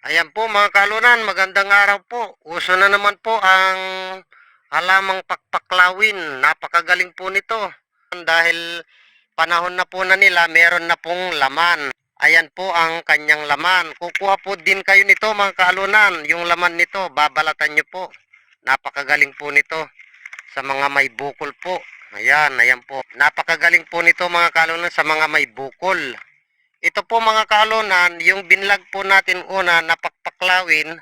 Ayan po mga kalunan, magandang araw po. Uso na naman po ang halamang pakpaklawin. Napakagaling po nito. Dahil panahon na po na nila, meron na pong laman. Ayan po ang kanyang laman. Kukuha po din kayo nito mga kalunan. Yung laman nito, babalatan nyo po. Napakagaling po nito sa mga may bukol po. Ayan po. Napakagaling po nito mga kalunan sa mga may bukol. Ito po mga kaalonan, yung binlag po natin una na pakpaklawin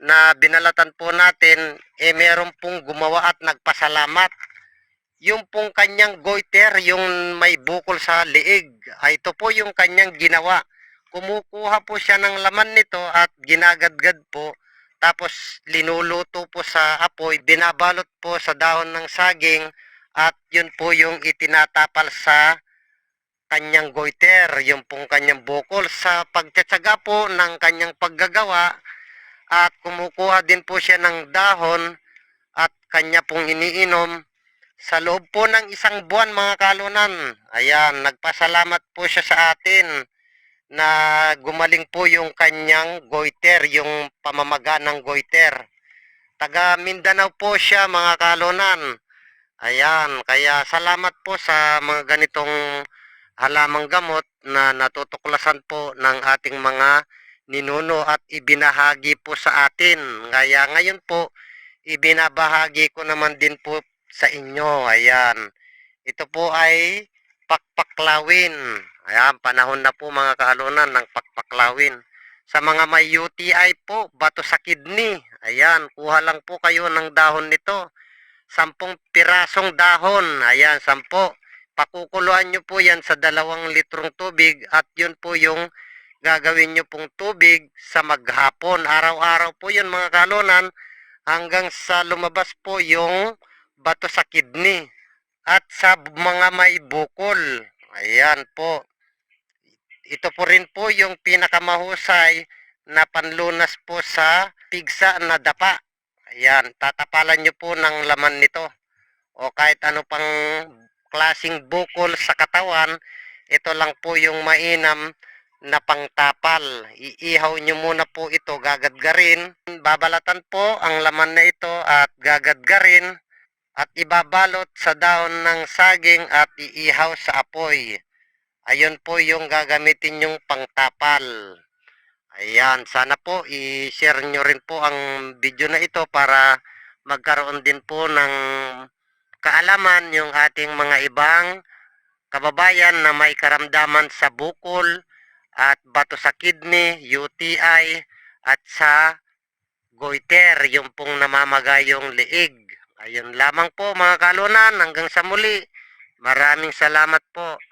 na binalatan po natin, meron pong gumawa at nagpasalamat. Yung pong kanyang goiter, yung may bukol sa liig, ito po yung kanyang ginawa. Kumukuha po siya ng laman nito at ginagadgad po. Tapos linuluto po sa apoy, binabalot po sa dahon ng saging at yun po yung itinatapal sa kanyang goiter, yung pong kanyang bukol sa pagtsatsaga po ng kanyang paggagawa at kumukuha din po siya ng dahon at kanya pong iniinom sa loob po ng isang buwan mga kalunan. Ayan, nagpasalamat po siya sa atin na gumaling po yung kanyang goiter, yung pamamaga ng goiter. Taga Mindanao po siya mga kalunan. Ayan, kaya salamat po sa mga ganitong halamang gamot na natutuklasan po ng ating mga ninuno at ibinahagi po sa atin. Kaya ngayon po, ibinabahagi ko naman din po sa inyo. Ayan, ito po ay pakpaklawin. Ayan, panahon na po mga kahalunan ng pakpaklawin. Sa mga may UTI po, bato sa kidney. Ayan, kuha lang po kayo ng dahon nito. 10 pirasong dahon. Ayan, 10. Pakukuluan nyo po yan sa 2 litrong tubig at yun po yung gagawin nyo pong tubig sa maghapon. Araw-araw po yun mga kalunan hanggang sa lumabas po yung bato sa kidney at sa mga may bukol. Ayan po. Ito po rin po yung pinakamahusay na panlunas po sa pigsa na dapa. Ayan, tatapalan nyo po ng laman nito. O kahit ano pang klasing bukol sa katawan, ito lang po yung mainam na pangtapal. Iihaw nyo muna po ito, gagadgarin. Babalatan po ang laman na ito at gagadgarin at ibabalot sa dahon ng saging at iihaw sa apoy. Ayun po yung gagamitin yung pangtapal. Ayan, sana po i-share nyo rin po ang video na ito para magkaroon din po ng kaalaman yung ating mga ibang kababayan na may karamdaman sa bukol at bato sa kidney, UTI at sa goiter, yung pong namamaga yung liig. Ayun lamang po mga kalunan, hanggang sa muli. Maraming salamat po.